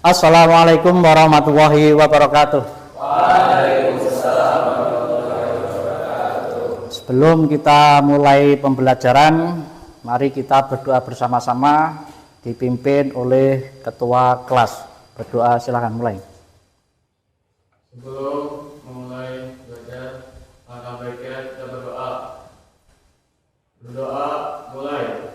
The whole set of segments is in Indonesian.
Assalamualaikum warahmatullahi wabarakatuh. Waalaikumsalam warahmatullahi wabarakatuh. Sebelum kita mulai pembelajaran, mari kita berdoa bersama-sama dipimpin oleh ketua kelas. Berdoa, silakan mulai. Sebelum memulai belajar, langkah baiknya kita berdoa. Berdoa mulai.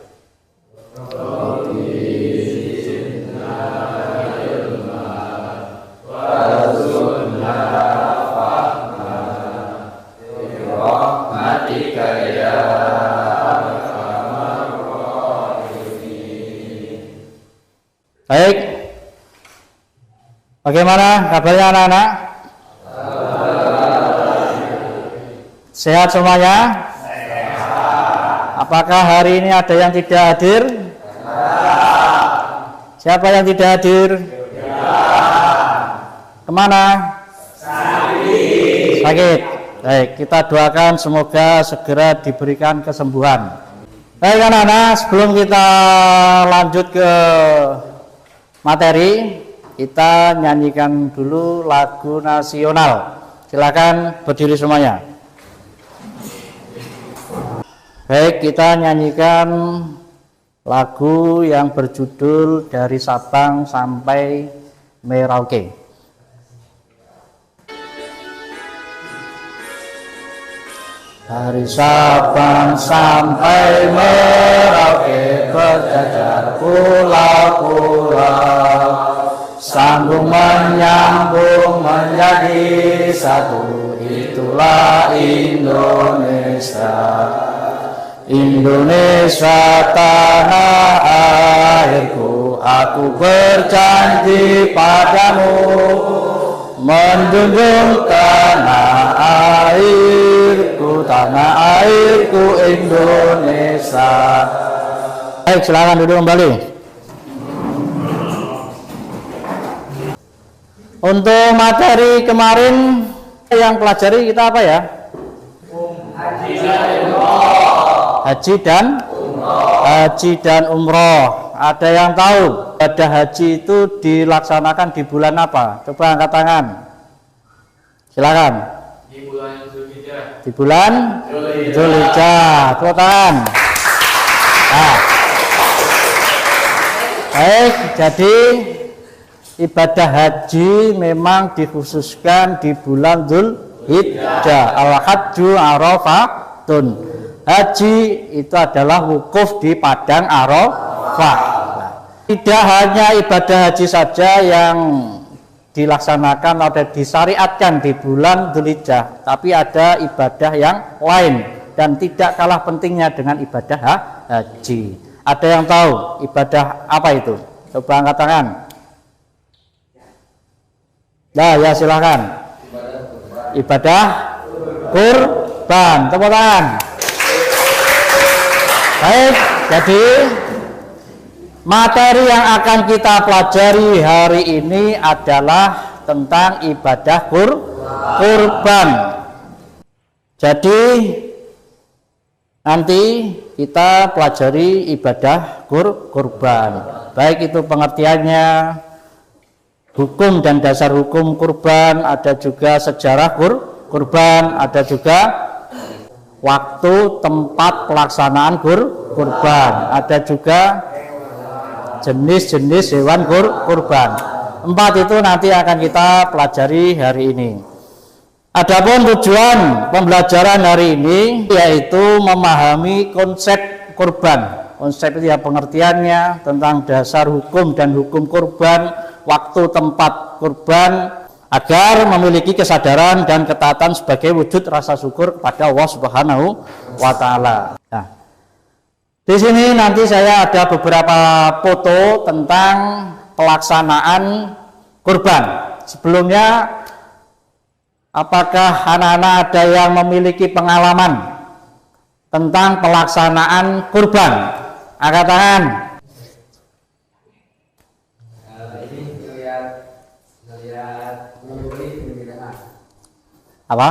Baik, bagaimana kabarnya anak-anak? Sehat semuanya? Apakah hari ini ada yang tidak hadir? Siapa yang tidak hadir? Kemana? Sakit. Baik, kita doakan semoga segera diberikan kesembuhan. Baik anak-anak, sebelum kita lanjut ke materi, kita nyanyikan dulu lagu nasional. Silakan berdiri semuanya. Baik, kita nyanyikan lagu yang berjudul Dari Sabang Sampai Merauke. Dari Sabang sampai Merauke berjajar pulau-pulau, sambung menyambung menjadi satu, itulah Indonesia. Indonesia tanah airku, aku berjanji padamu menjunjung tanah airku Indonesia. Baik, silakan duduk kembali. Untuk materi kemarin yang pelajari kita apa ya? Haji dan umroh. Ada yang tahu ibadah haji itu dilaksanakan di bulan apa? Coba angkat tangan. Silakan. Di bulan Zulhijjah. Di bulan Zulhijjah. Tepuk tangan. Nah. Baik, jadi ibadah haji memang dikhususkan di bulan Zulhijjah. Al-Hajju Arafatun. Haji itu adalah wukuf di padang Arafah. Tidak hanya ibadah haji saja yang dilaksanakan atau disyariatkan di bulan Dzulhijjah, tapi ada ibadah yang lain dan tidak kalah pentingnya dengan ibadah haji. Ada yang tahu ibadah apa itu? Coba angkat tangan. Nah, ya silakan. Ibadah kurban. Tepuk tangan. Baik, jadi materi yang akan kita pelajari hari ini adalah tentang ibadah kurban. Jadi nanti kita pelajari ibadah kurban. Baik itu pengertiannya, hukum dan dasar hukum kurban, ada juga sejarah kurban, ada juga waktu tempat pelaksanaan kurban, ada juga jenis-jenis hewan kurban. 4 itu nanti akan kita pelajari hari ini. Adapun tujuan pembelajaran hari ini yaitu memahami konsep kurban. Konsep itu ya pengertiannya tentang dasar hukum dan hukum kurban, waktu tempat kurban, agar memiliki kesadaran dan ketaatan sebagai wujud rasa syukur kepada Allah Subhanahu wa taala. Nah, di sini nanti saya ada beberapa foto tentang pelaksanaan kurban. Sebelumnya, apakah anak-anak ada yang memiliki pengalaman tentang pelaksanaan kurban? Angkat tangan. Apa?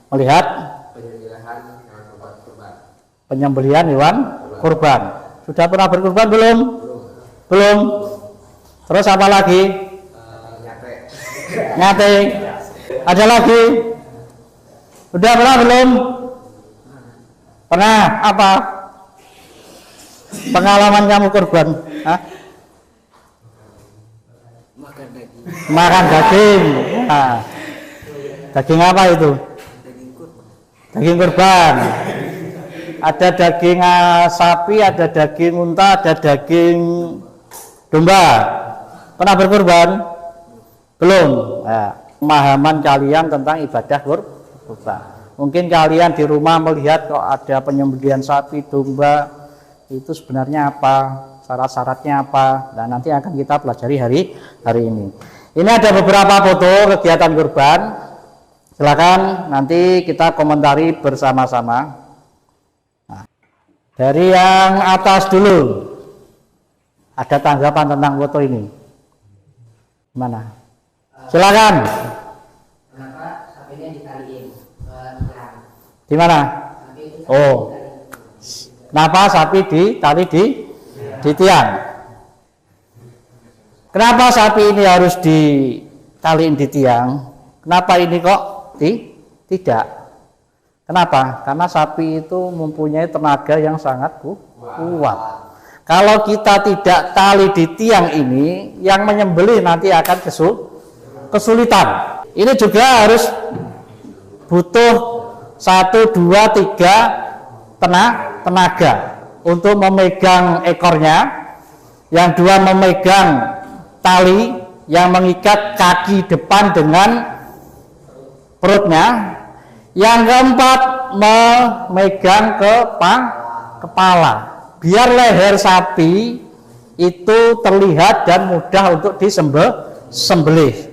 Melihat penyembelihan hewan kurban. Sudah pernah berkurban belum? Belum. Terus apa lagi? Nyate. Ada lagi? Udah pernah belum? Pernah apa? Pengalaman kamu kurban? Hah? Makan daging. Nah, daging apa itu? Daging kurban. Ada daging sapi, ada daging unta, ada daging domba. Pernah berkurban? Belum. Nah, pemahaman kalian tentang ibadah kurban. Mungkin kalian di rumah melihat kok ada penyembelihan sapi, domba, itu sebenarnya apa? Syarat-syaratnya apa? Dan nanti akan kita pelajari hari ini. Ini ada beberapa foto kegiatan kurban. Silakan nanti kita komentari bersama-sama. Nah, dari yang atas dulu, ada tanggapan tentang foto ini? Gimana? Silakan. Kenapa sapinya ditaliin ke tiang? Di mana? Oh, kenapa sapi ditali di tiang? Kenapa sapi ini harus ditaliin di tiang? Kenapa ini kok tidak? Kenapa? Karena sapi itu mempunyai tenaga yang sangat kuat. Kalau kita tidak tali di tiang ini, yang menyembelih nanti akan kesulitan. Ini juga harus butuh 1, 2, 3 tenaga untuk memegang ekornya, yang dua memegang tali yang mengikat kaki depan dengan perutnya, yang keempat memegang kepala, biar leher sapi itu terlihat dan mudah untuk disembelih.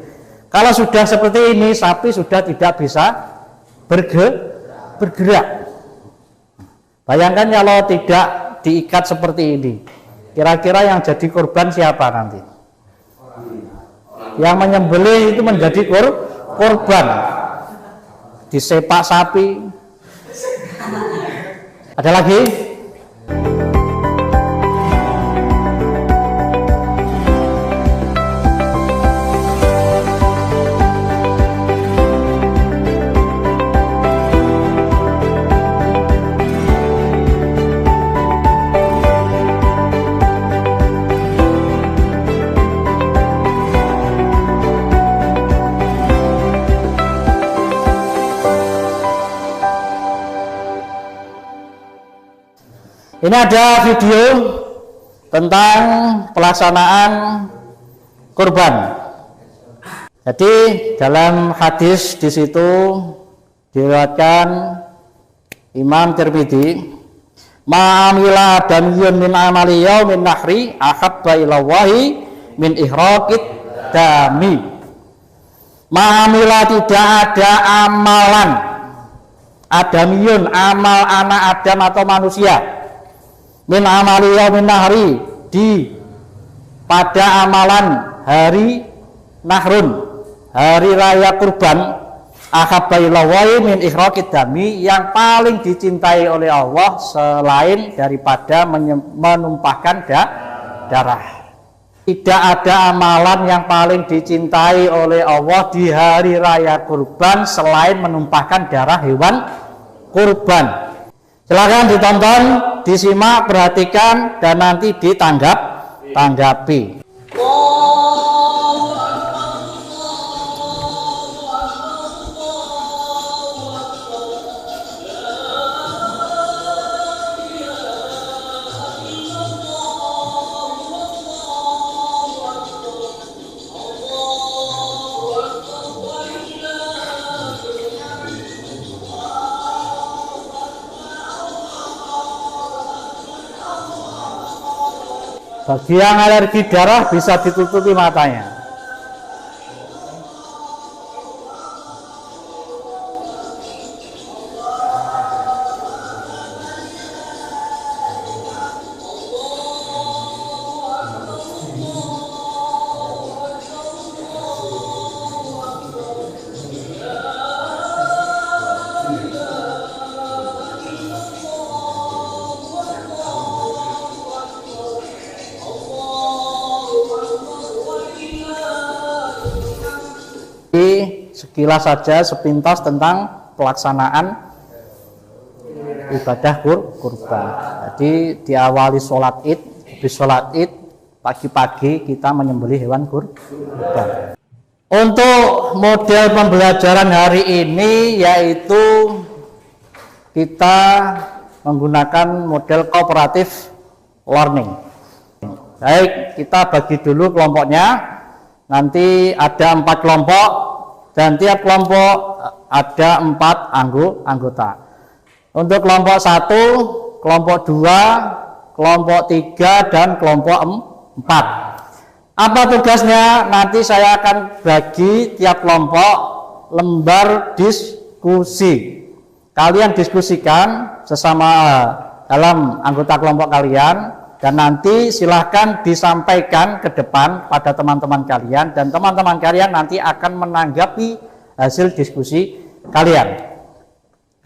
Kalau sudah seperti ini, sapi sudah tidak bisa bergerak. Bayangkan kalau tidak diikat seperti ini, kira-kira yang jadi korban siapa nanti? Yang menyembelih itu menjadi korban. Disepak sapi. Ada lagi? Ini ada video tentang pelaksanaan kurban. Jadi dalam hadis di situ diriwayatkan Imam Tirmidzi, "Ma'amila adamiyun min amali yaumin nahri ahabba ilallahi min ihraqid dami." Ma'amila, tidak ada amalan adamiyun, amal anak Adam atau manusia, min amali yaumin nahri, pada amalan hari nahrun, hari raya kurban, ahabba ilallahi min ihraqid dami, yang paling dicintai oleh Allah selain daripada menumpahkan darah. Tidak ada amalan yang paling dicintai oleh Allah di hari raya kurban selain menumpahkan darah hewan kurban. Silakan ditonton, disimak, perhatikan, dan nanti tanggapi. Bagi yang alergi darah bisa ditutupi matanya. sekilas saja sepintas tentang pelaksanaan ibadah kurban. Jadi diawali sholat id, habis sholat id pagi-pagi kita menyembelih hewan kurban. Untuk model pembelajaran hari ini yaitu kita menggunakan model cooperative learning. Baik, kita bagi dulu kelompoknya. Nanti ada 4 kelompok dan tiap kelompok ada 4 anggota. Untuk kelompok 1, kelompok 2, kelompok 3 dan kelompok 4. Apa tugasnya? Nanti saya akan bagi tiap kelompok lembar diskusi. Kalian diskusikan sesama dalam anggota kelompok kalian. Dan nanti silahkan disampaikan ke depan pada teman-teman kalian, dan teman-teman kalian nanti akan menanggapi hasil diskusi kalian.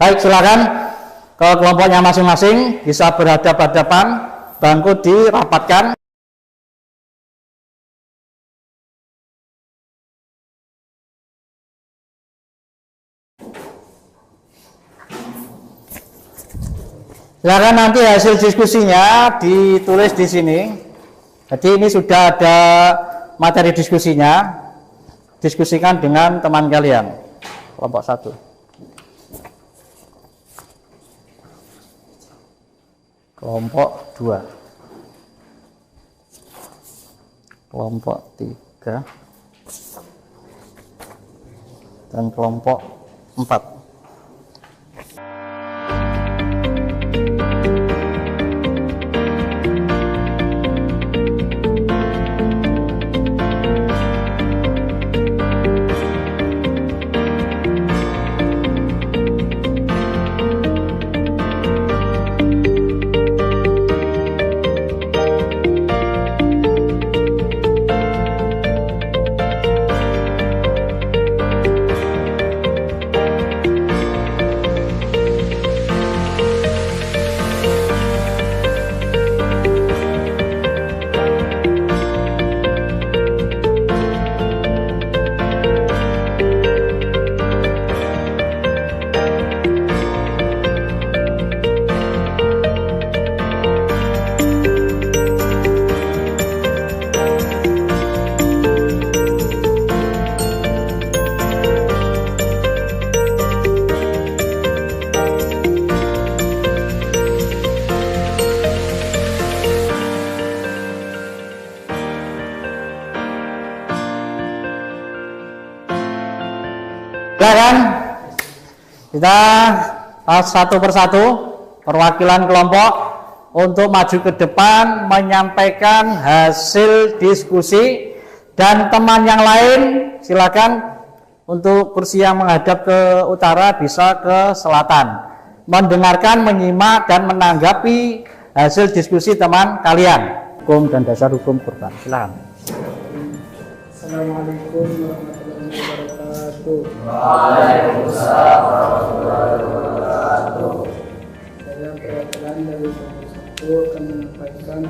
Baik, silakan ke kelompoknya masing-masing, bisa berhadapan-hadapan, bangku dirapatkan. Silakan nanti hasil diskusinya ditulis di sini. Jadi ini sudah ada materi diskusinya. Diskusikan dengan teman kalian. Kelompok 1. Kelompok 2. Kelompok 3. Dan kelompok 4. Silakan kita satu persatu perwakilan kelompok untuk maju ke depan menyampaikan hasil diskusi, dan teman yang lain silakan untuk kursi yang menghadap ke utara bisa ke selatan mendengarkan, menyimak dan menanggapi hasil diskusi teman kalian. Hukum dan dasar hukum kurban. Silakan. Assalamualaikum warahmatullahi wabarakatuh. Waalaikumsalam warahmatullahi wabarakatuh. Saya perwakilan dari kelompok 1 akan menyampaikan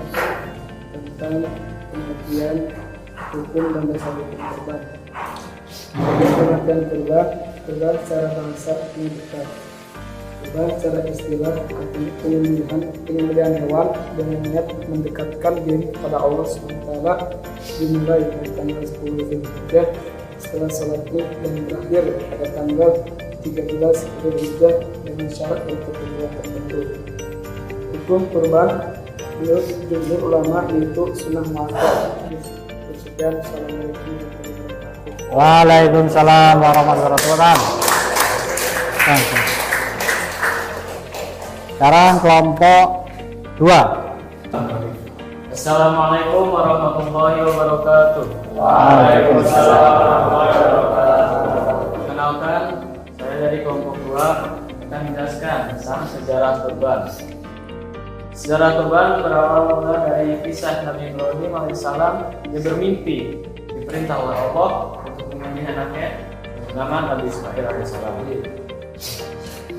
tentang pengertian hukum dan dasar hukum kurban. Pengertian kurban secara bahasa pendidikan. Kurban secara istilah artinya penyembelihan hewan dengan niat mendekatkan diri kepada Allah SWT dimulai dari tanggal 10 Zulhijjah setelah sholat Id dan berakhir pada tanggal 13 Zulhijjah dengan syarat dan ketentuan tertentu. Hukum kurban menurut jumhur ulama yaitu sunnah muakkad. Sekian, assalamualaikum warahmatullahi wabarakatuh. Waalaikumsalam warahmatullahi wabarakatuh. Sekarang kelompok 2. Assalamualaikum warahmatullahi wabarakatuh. Waalaikumsalam warahmatullahi wabarakatuh. Kenalkan, saya dari kelompok 2 akan menjelaskan tentang sejarah kurban. Sejarah kurban berawal mula dari kisah Nabi Ibrahim alaihissalam yang bermimpi diperintah oleh Allah untuk menyembelih anaknya bernama Nabi Ismail alaihissalam.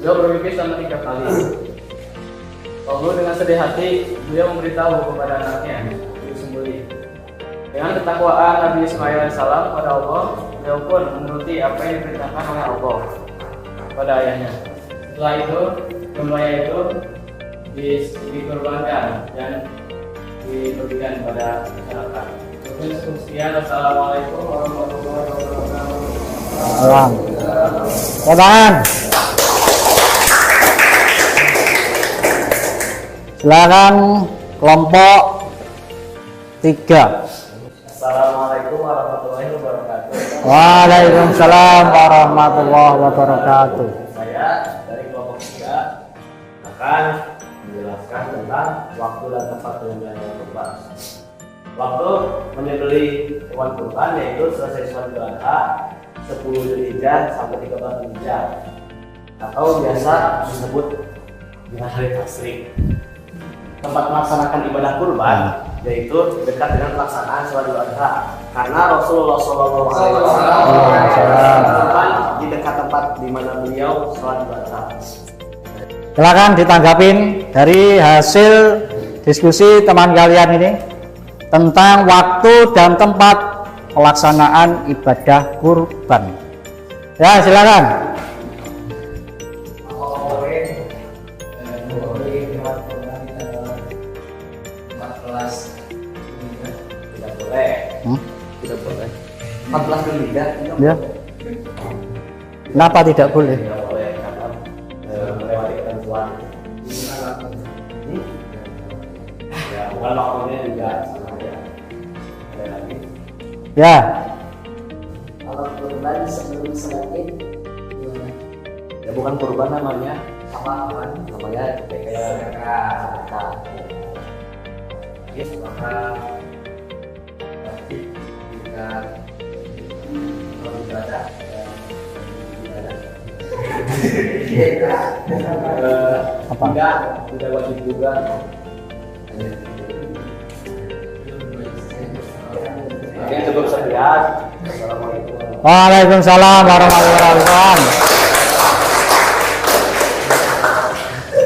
Beliau bermimpi selama 3 kali. Lalu dengan sedih hati beliau memberitahu kepada anaknya untuk disembelih. Dengan ketakwaan Nabi Ismail alaihissalam kepada Allah, beliau pun menuruti apa yang diperintahkan oleh Allah pada ayahnya. Setelah itu gembala itu dikorbankan dan diberikan kepada masyarakat. Sekian, assalamualaikum warahmatullahi wabarakatuh. Salam. Tangan. Silakan kelompok 3. Assalamualaikum warahmatullahi wabarakatuh. Waalaikumsalam warahmatullahi wabarakatuh. Saya dari kelompok 3 akan menjelaskan tentang waktu dan tempat penyembelihan hewan kurban. Waktu menyembelih hewan kurban yaitu selesai sholat Idul Adha 10 Dzulhijjah sampai 13 Dzulhijjah atau biasa disebut dengan hari tasyrik. Tempat melaksanakan ibadah kurban yaitu dekat dengan pelaksanaan sholat Idul Adha karena Rasulullah SAW kurban di dekat tempat di mana beliau sholat Idul Adha. Silakan ditanggapin dari hasil diskusi teman kalian ini tentang waktu dan tempat pelaksanaan ibadah kurban. Ya, silakan. Tidak boleh. Tidak boleh. 14 Dzulhijjah. Ya. Kenapa tidak boleh? Tidak boleh karena melewati ketentuan. Ya, bukan waktunya juga sama ya. Ada lagi. Ya. Kalau kurban sebelum sholat Id gimana? Ya bukan kurban namanya. Apa-apaan? Namanya kayak sedekah. Ya, maka pasti jika ibadah Apa? tidak wajib juga. Oke, cukup sekian. Assalamualaikum. Waalaikumsalam warahmatullahi wabarakatuh.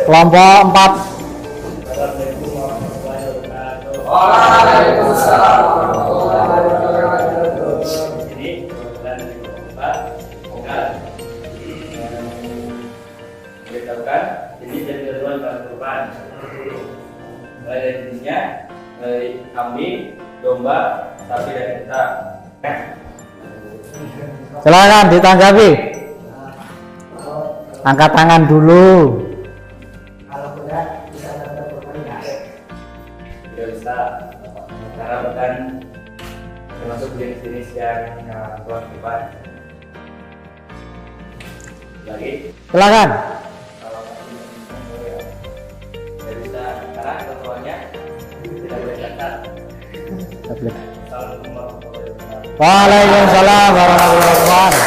Kelompok 4. Assalamualaikum warahmatullahi wabarakatuh. Waalaikumsalam warahmatullahi wabarakatuh. Ini kebetulan di kelompok 4 akan memberitahukan ini jadi jadwal bahan kurban. Mulai dari jenisnya, dari kambing, domba, sapi dan unta. Silakan ditanggapi. Angkat tangan dulu. Kalau berat bisa dapat kurban nggak? Tidak bisa karena bukan termasuk jenis-jenis yang buat kurban. Lagi Silakan. kalau tidak bisa karena ketentuannya tidak boleh catat. Assalamualaikum warahmatullahi wabarakatuh. Waalaikumsalam warahmatullahi wabarakatuh.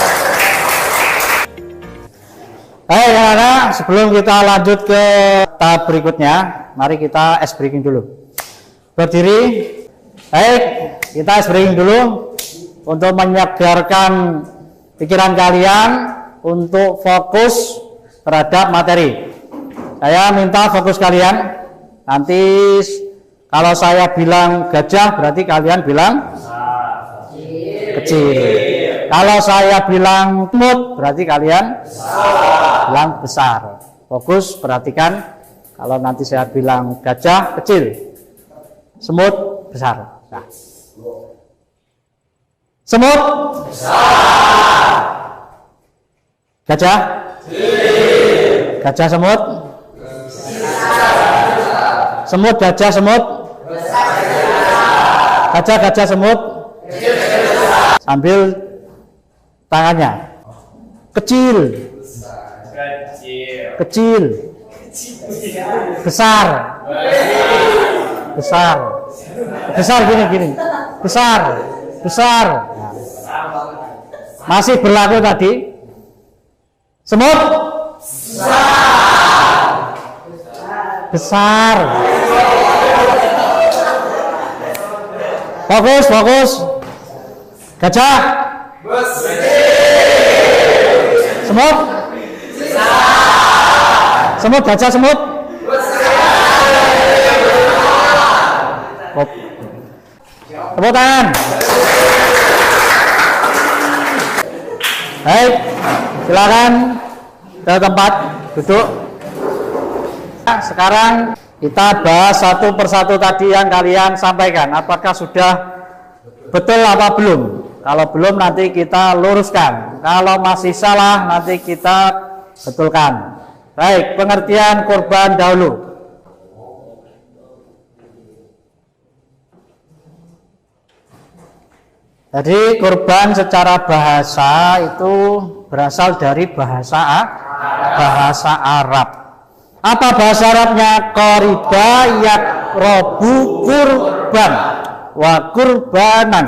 Baik, anak-anak, sebelum kita lanjut ke tahap berikutnya, mari kita ice breaking dulu. Berdiri. Baik, kita ice breaking dulu untuk menyegarkan pikiran kalian untuk fokus terhadap materi. Saya minta fokus kalian. Nanti kalau saya bilang gajah, berarti kalian bilang kecil. Kalau saya bilang semut, berarti kalian bilang besar. Fokus, perhatikan. Kalau nanti saya bilang gajah, kecil. Semut, besar. Nah. Semut, besar. Gajah, gajah semut, semut gajah semut, gajah semut, sambil tangannya kecil, kecil, besar, besar, besar gini, besar, besar. Nah. Masih berlaku tadi. Semut besar. Fokus, fokus. Gajah. Semut. Semut, gajah, semut. Tepuk tangan. Baik, silakan ke tempat duduk. Nah, sekarang kita bahas satu persatu tadi yang kalian sampaikan. Apakah sudah betul apa belum? Kalau belum nanti kita luruskan. Kalau masih salah nanti kita betulkan. Baik, pengertian kurban dahulu. Jadi kurban secara bahasa itu berasal dari bahasa Arab. Apa bahasa Arabnya? Qoriba yakrobu kurban wa kurbanan.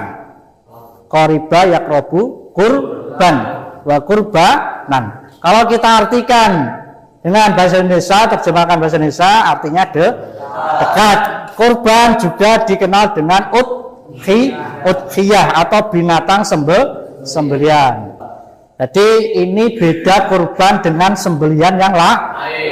Qoriba yakrobu kurban wa kurbanan. Kalau kita artikan dengan bahasa Indonesia, terjemahkan bahasa Indonesia, artinya dekat. Kurban juga dikenal dengan udhiyah atau binatang sembelian. Jadi ini beda kurban dengan sembelian yang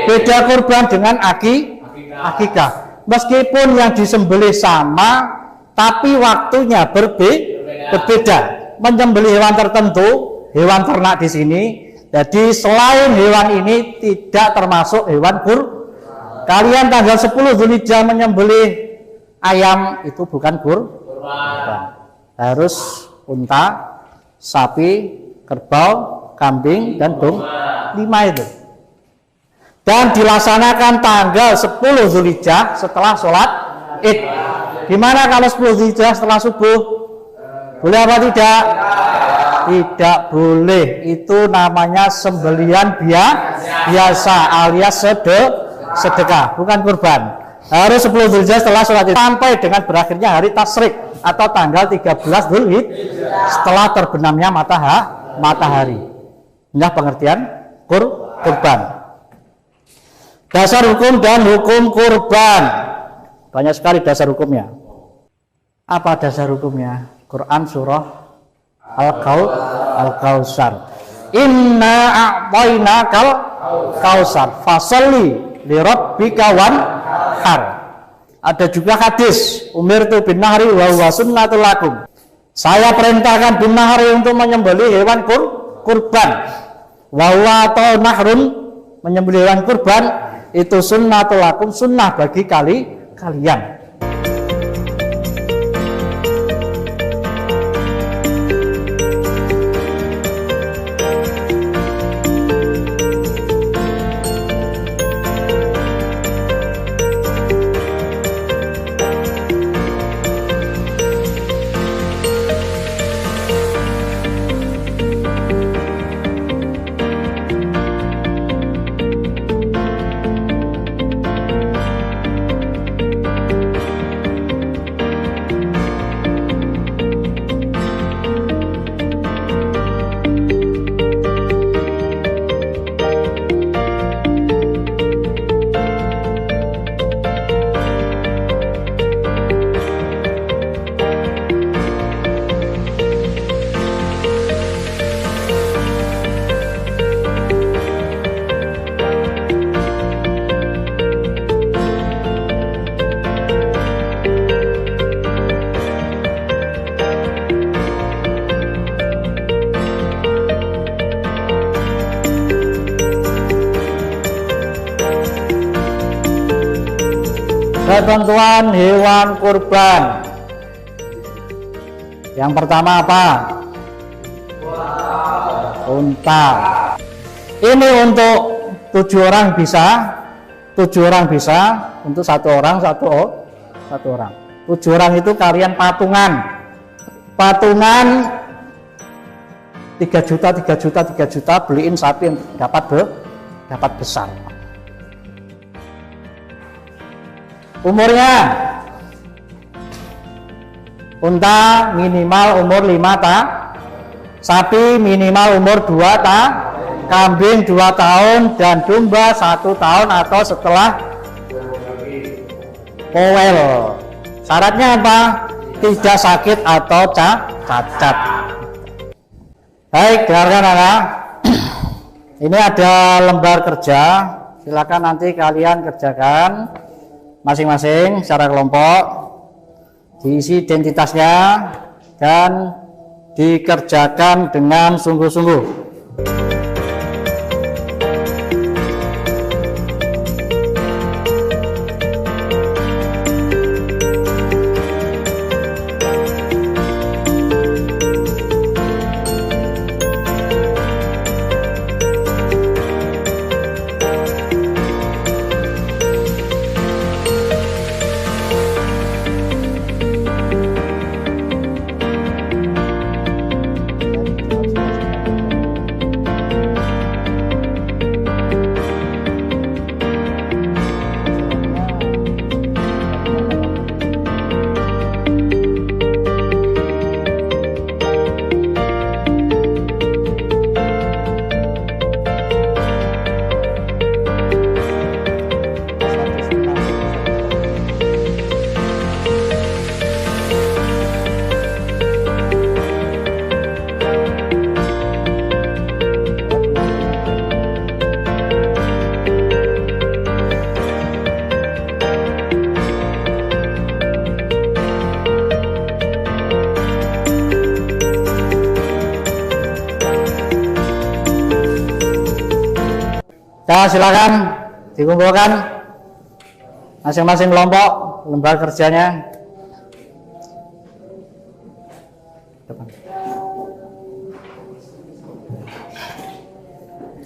beda kurban dengan akikah. Meskipun yang disembelih sama, tapi waktunya berbeda. Menyembelih hewan tertentu, hewan ternak di sini. Jadi selain hewan ini tidak termasuk hewan Kalian tanggal 10 Dzulhijjah menyembelih ayam itu bukan kurban. Harus unta, sapi, kerbau, kambing, dan 5 itu. Dan dilaksanakan tanggal 10 Dzulhijjah setelah sholat Id. Gimana kalau 10 Dzulhijjah setelah subuh? Boleh apa tidak? Tidak boleh. Itu namanya sembelian biasa alias sedekah, bukan kurban. Harus 10 Dzulhijjah setelah sholat Id sampai dengan berakhirnya hari tasyrik atau tanggal 13 Dzulhijjah setelah terbenamnya matahari. Inilah pengertian kurban. Dasar hukum dan hukum kurban. Banyak sekali dasar hukumnya. Apa dasar hukumnya? Quran surah Al-Kautsar. Inna a'tainakal kausar fasalli lirabbika wanhar. Ada juga hadis umirtu bin nahri wa huwa sunnatul lakum. Saya perintahkan bin nahri untuk menyembelih hewan kurban. Wa huwa atau nahrun, menyembelih hewan kurban itu sunnatul lakum, sunnah bagi kalian. Ketentuan hewan kurban. Yang pertama apa? Unta. Ini untuk 7 orang bisa. 7 orang bisa. Untuk 1 orang 1 orang. 7 orang itu kalian patungan 3 juta beliin sapi yang dapat besar. Umurnya unta minimal umur 5 tahun, sapi minimal umur 2 tahun, kambing 2 tahun, dan domba 1 tahun atau setelah powel. Syaratnya apa? Tidak sakit atau cacat. Baik, dengarkan anak. Ini ada lembar kerja. Silakan nanti kalian kerjakan masing-masing secara kelompok, diisi identitasnya dan dikerjakan dengan sungguh-sungguh. Ya, silakan dikumpulkan masing-masing kelompok lembar kerjanya.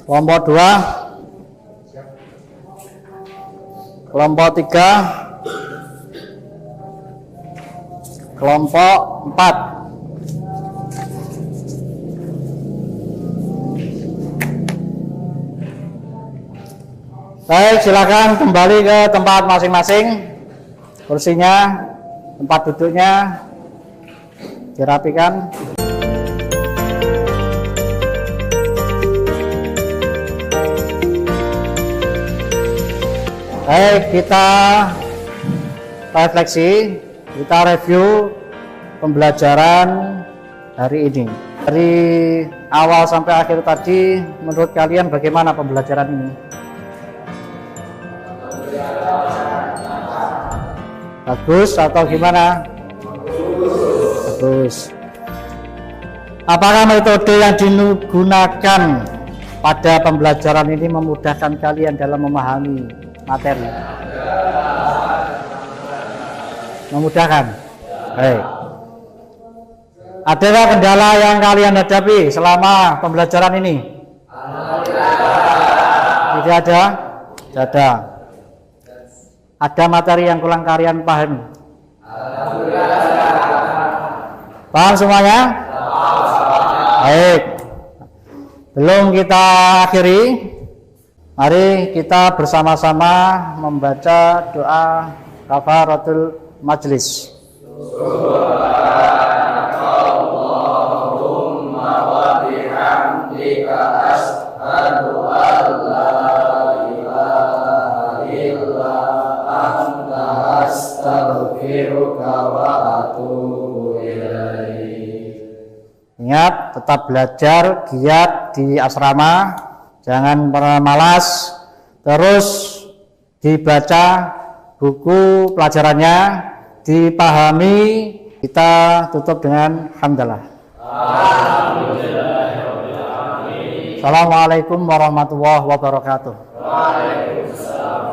Kelompok 2, kelompok 3, kelompok 4. Baik, silakan kembali ke tempat masing-masing. Kursinya, tempat duduknya dirapikan. Baik, kita refleksi, kita review pembelajaran hari ini. Dari awal sampai akhir tadi, menurut kalian bagaimana pembelajaran ini? Bagus atau gimana? Bagus. Apakah metode yang digunakan pada pembelajaran ini memudahkan kalian dalam memahami materi? Memudahkan. Baik. Adakah kendala yang kalian hadapi selama pembelajaran ini? Tidak ada? Tidak ada. Ada materi yang kurang kalian pahami? Paham semuanya? Baik. Belum kita akhiri, mari kita bersama-sama membaca doa kafaratul majlis. Subhanakallahumma wa bihamdika asyhadu an la ilaha illa anta astaghfiruka wa atubu ilaik. Ingat, tetap belajar, giat di asrama, jangan pernah malas. Terus dibaca buku pelajarannya, dipahami. Kita tutup dengan hamdalah. Assalamualaikum warahmatullahi wabarakatuh. Waalaikumsalam.